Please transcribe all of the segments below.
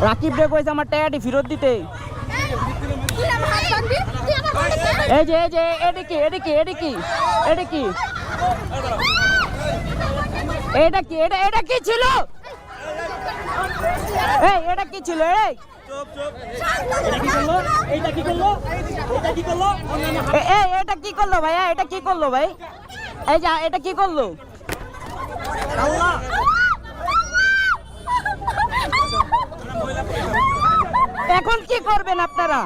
রাকিব রে কইছে আমার টাকাটি ফেরত দিতে। এই যে এটা কি এটা কি এটা কি এটা কি এটা কি এটা কি ছিল? এই এটা কি ছিল? এই এটা কি করলো ভাইয়া? এটা কি করলো ভাই? এই যে এটা কি করলো? এখন কি করবেন আপনারা?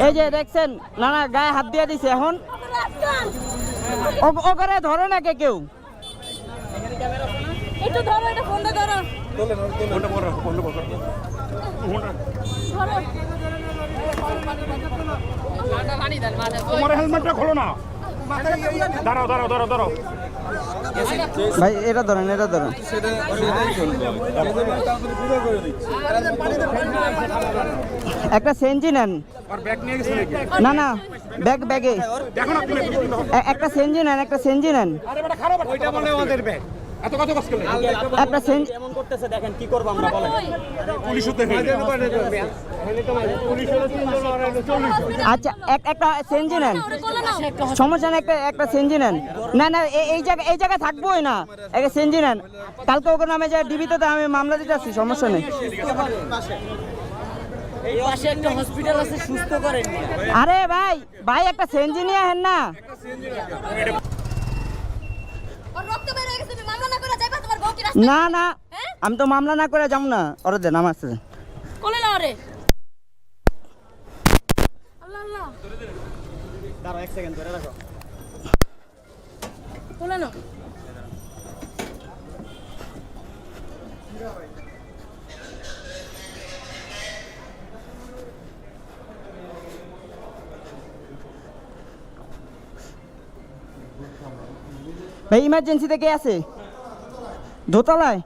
এই যে দেখছেন না গায়ে হাত দিয়ে দিছে। এখন ওখানে ধরে না কেউ। একটু ধরো, এটা ফোনটা ধরো। তোমার হেলমেটটা খোলো না। দাঁড়াও দাঁড়াও দাঁড়াও দাঁড়াও ভাই এটা ধরেন এটা ধরেন। একটা সেঞ্জি নেন। না না ব্যাগে একটা সেঞ্জি নেন, একটা সেঞ্জি নেন। একটা সেঞ্জি এমন করতেছে, দেখেন কি করব আমরা বলেন। আচ্ছা একটা সেঞ্জি নেন, সমস্যা নেই। একটা সেঞ্জি নেন। না না এই জায়গায় থাকবোই না, একটা সেঞ্জি নেন। কালকে ওকে নামে যায় ডিবিতে, তো আমি মামলা দিতে আসছি, সমস্যা নেই। এই পাশে একটা হসপিটাল আছে, সুস্থ করেন। আরে ভাই একটা সেঞ্জি নিয়ে আহেন না। না না আমি তো মামলা না করে যাবো না। ওরে দেন আমার আসতে কোলে নাও রে। আল্লাহ আল্লাহ, দাঁড়াও এক সেকেন্ড ধরে রাখো। কোলে নাও। ভাই ইমার্জেন্সিতে কে আছে দোতলায়?